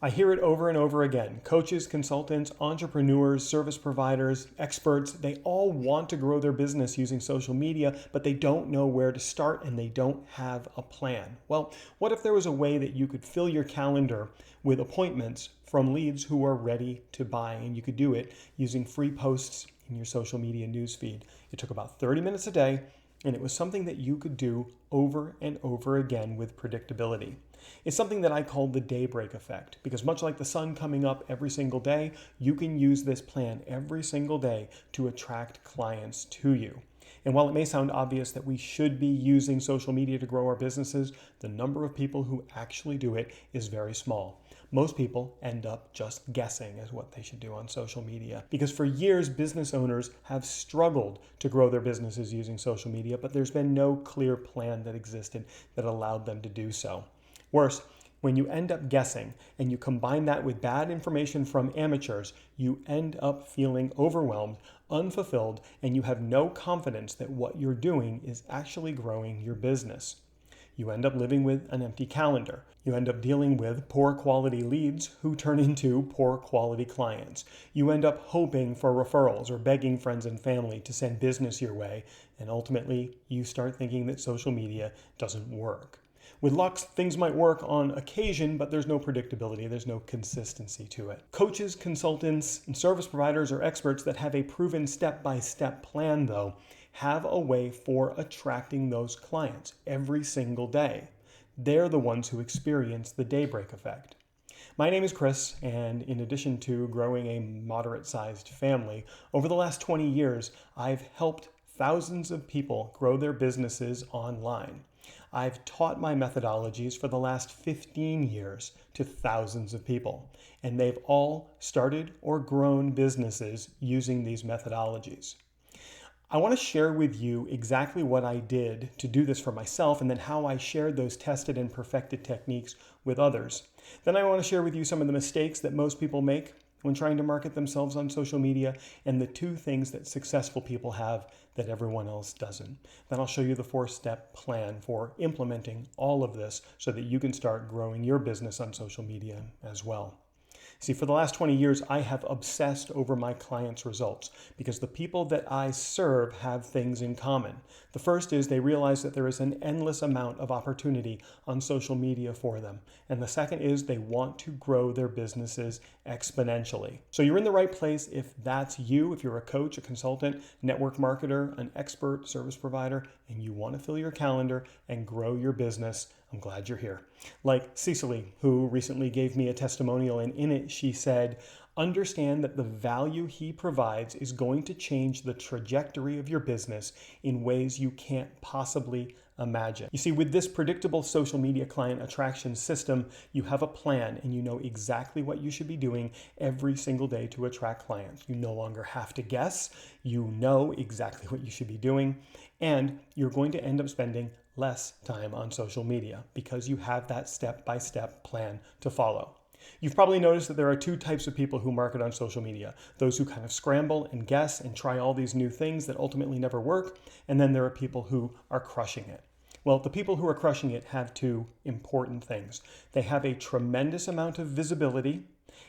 I hear it over and over again. Coaches, consultants, entrepreneurs, service providers, experts, they all want to grow their business using social media, but they don't know where to start and they don't have a plan. Well, what if there was a way that you could fill your calendar with appointments from leads who are ready to buy, and you could do it using free posts in your social media newsfeed? It took about 30 minutes a day, and it was something that you could do over and over again with predictability. It's something that I call the daybreak effect, because much like the sun coming up every single day, you can use this plan every single day to attract clients to you. And while it may sound obvious that we should be using social media to grow our businesses, the number of people who actually do it is very small. Most people end up just guessing as what they should do on social media, because for years business owners have struggled to grow their businesses using social media, but there's been no clear plan that existed that allowed them to do so. Worse, when you end up guessing and you combine that with bad information from amateurs, you end up feeling overwhelmed, unfulfilled, and you have no confidence that what you're doing is actually growing your business. You end up living with an empty calendar. You end up dealing with poor quality leads who turn into poor quality clients. You end up hoping for referrals or begging friends and family to send business your way, and ultimately you start thinking that social media doesn't work. With luck, things might work on occasion, but there's no predictability, there's no consistency to it. Coaches, consultants, and service providers or experts that have a proven step-by-step plan, though, have a way for attracting those clients every single day. They're the ones who experience the daybreak effect. My name is Chris, and in addition to growing a moderate-sized family, over the last 20 years, I've helped thousands of people grow their businesses online. I've taught my methodologies for the last 15 years to thousands of people, and they've all started or grown businesses using these methodologies. I want to share with you exactly what I did to do this for myself, and then how I shared those tested and perfected techniques with others. Then I want to share with you some of the mistakes that most people make when trying to market themselves on social media, and the 2 things that successful people have that everyone else doesn't. Then I'll show you the 4-step plan for implementing all of this so that you can start growing your business on social media as well. See, for the last 20 years, I have obsessed over my clients' results because the people that I serve have things in common. The first is they realize that there is an endless amount of opportunity on social media for them. And the second is they want to grow their businesses exponentially. So you're in the right place if that's you, if you're a coach, a consultant, network marketer, an expert, service provider, and you want to fill your calendar and grow your business. I'm glad you're here. Like Cecily, who recently gave me a testimonial, and in it she said, understand that the value he provides is going to change the trajectory of your business in ways you can't possibly imagine. You see, with this predictable social media client attraction system, you have a plan and you know exactly what you should be doing every single day to attract clients. You no longer have to guess. You know exactly what you should be doing, and you're going to end up spending less time on social media because you have that step-by-step plan to follow. You've probably noticed that there are 2 types of people who market on social media. Those who kind of scramble and guess and try all these new things that ultimately never work. And then there are people who are crushing it. Well, the people who are crushing it have 2 important things. They have a tremendous amount of visibility,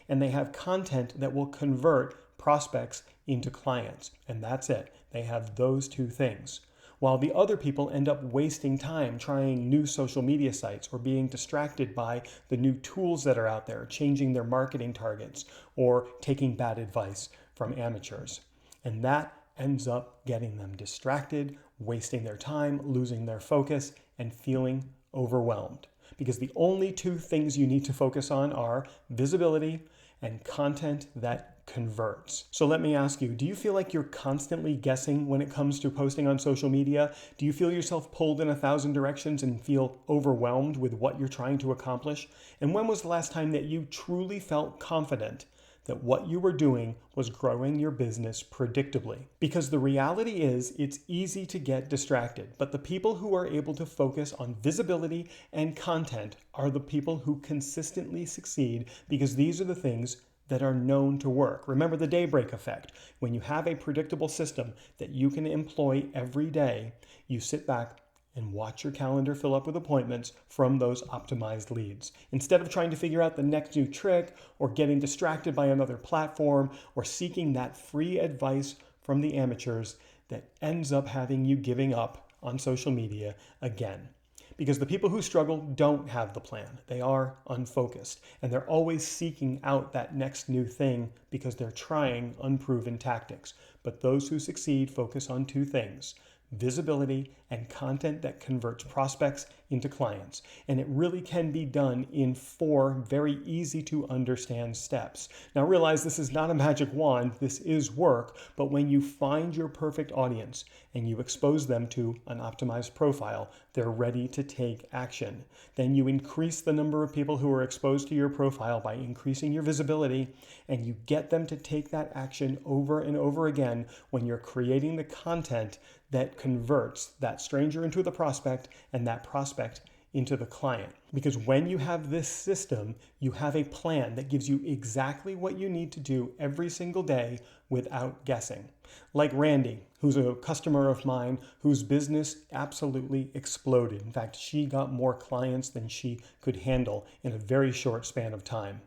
and they have content that will convert prospects into clients. And that's it. They have those 2 things. While the other people end up wasting time trying new social media sites or being distracted by the new tools that are out there, changing their marketing targets, or taking bad advice from amateurs. And that ends up getting them distracted, wasting their time, losing their focus, and feeling overwhelmed. Because the only 2 things you need to focus on are visibility and content that converts. So let me ask you, do you feel like you're constantly guessing when it comes to posting on social media? Do you feel yourself pulled in 1,000 directions and feel overwhelmed with what you're trying to accomplish? And when was the last time that you truly felt confident that what you were doing was growing your business predictably? Because the reality is, it's easy to get distracted, but the people who are able to focus on visibility and content are the people who consistently succeed, because these are the things that are known to work. Remember the daybreak effect. When you have a predictable system that you can employ every day, you sit back and watch your calendar fill up with appointments from those optimized leads. Instead of trying to figure out the next new trick or getting distracted by another platform or seeking that free advice from the amateurs that ends up having you giving up on social media again. Because the people who struggle don't have the plan. They are unfocused, and they're always seeking out that next new thing because they're trying unproven tactics. But those who succeed focus on two things: visibility and content that converts prospects into clients. And it really can be done in 4 very easy to understand steps. Now realize this is not a magic wand, this is work, but when you find your perfect audience and you expose them to an optimized profile, they're ready to take action. Then you increase the number of people who are exposed to your profile by increasing your visibility, and you get them to take that action over and over again when you're creating the content that converts that stranger into the prospect and that prospect into the client. Because when you have this system, you have a plan that gives you exactly what you need to do every single day without guessing. Like Randy, who's a customer of mine whose business absolutely exploded. In fact, she got more clients than she could handle in a very short span of time.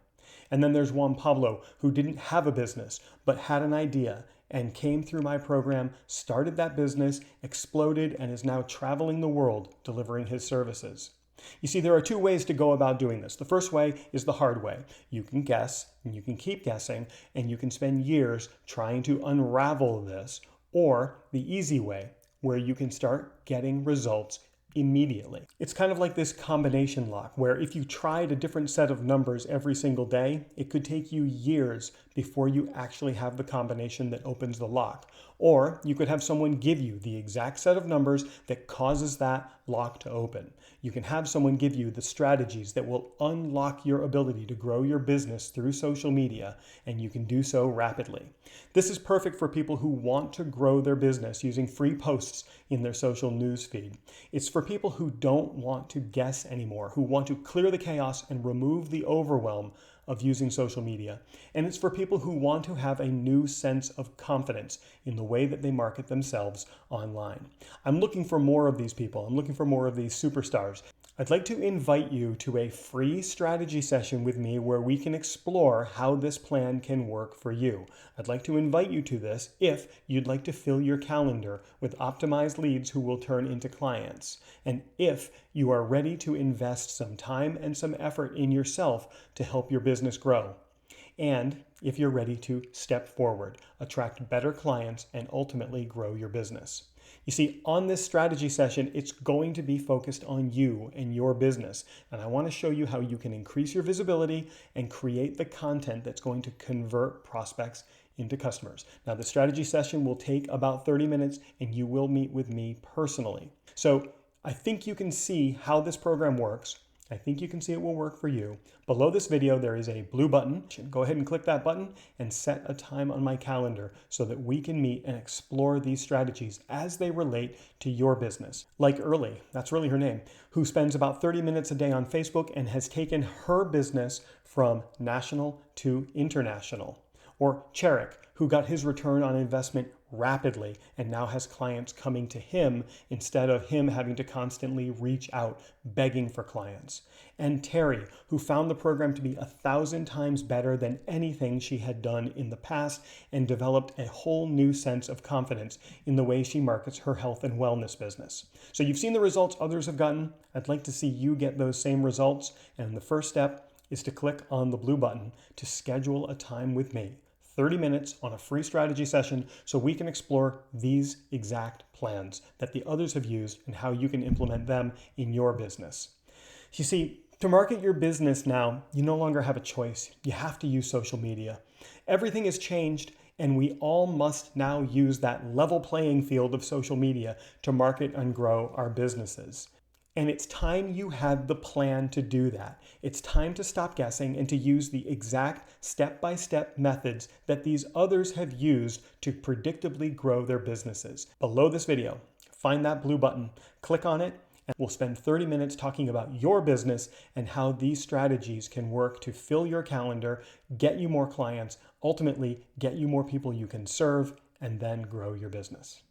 And then there's 𝗁𝘂𝘀𝗀𝗀𝗀, who didn't have a business, but had an idea and came through my program, started that business, exploded, and is now traveling the world delivering his services. You see, there are 2 ways to go about doing this. The first way is the hard way. You can guess, and you can keep guessing, and you can spend years trying to unravel this. Or the easy way, where you can start getting results immediately. It's kind of like this combination lock, where if you tried a different set of numbers every single day, it could take you years before you actually have the combination that opens the lock. Or you could have someone give you the exact set of numbers that causes that lock to open. You can have someone give you the strategies that will unlock your ability to grow your business through social media, and you can do so rapidly. This is perfect for people who want to grow their business using free posts in their social news feed. It's for people who don't want to guess anymore, who want to clear the chaos and remove the overwhelm of using social media. And it's for people who want to have a new sense of confidence in the way that they market themselves online. I'm looking for more of these people. I'm looking for more of these superstars. I'd like to invite you to a free strategy session with me where we can explore how this plan can work for you. I'd like to invite you to this if you'd like to fill your calendar with optimized leads who will turn into clients, and if you are ready to invest some time and some effort in yourself to help your business grow, and if you're ready to step forward, attract better clients, and ultimately grow your business. You see, on this strategy session, it's going to be focused on you and your business. And I want to show you how you can increase your visibility and create the content that's going to convert prospects into customers. Now, the strategy session will take about 30 minutes, and you will meet with me personally. So I think you can see how this program works. I think you can see it will work for you. Below this video, there is a blue button. Go ahead and click that button and set a time on my calendar so that we can meet and explore these strategies as they relate to your business. Like 𝗀𝘂𝘀𝗀𝗀, that's really her name, who spends about 30 minutes a day on Facebook and has taken her business from national to international. Or 𝗀𝗂𝘀𝗀𝗀𝗀𝗀, who got his return on investment rapidly and now has clients coming to him instead of him having to constantly reach out begging for clients. And Terry, who found the program to be 1,000 times better than anything she had done in the past and developed a whole new sense of confidence in the way she markets her health and wellness business. So you've seen the results others have gotten. I'd like to see you get those same results. And the first step is to click on the blue button to schedule a time with me. 30 minutes on a free strategy session so we can explore these exact plans that the others have used and how you can implement them in your business. You see, to market your business now, you no longer have a choice. You have to use social media. Everything has changed, and we all must now use that level playing field of social media to market and grow our businesses. And it's time you had the plan to do that. It's time to stop guessing and to use the exact step-by-step methods that these others have used to predictably grow their businesses. Below this video, find that blue button, click on it, and we'll spend 30 minutes talking about your business and how these strategies can work to fill your calendar, get you more clients, ultimately get you more people you can serve, and then grow your business.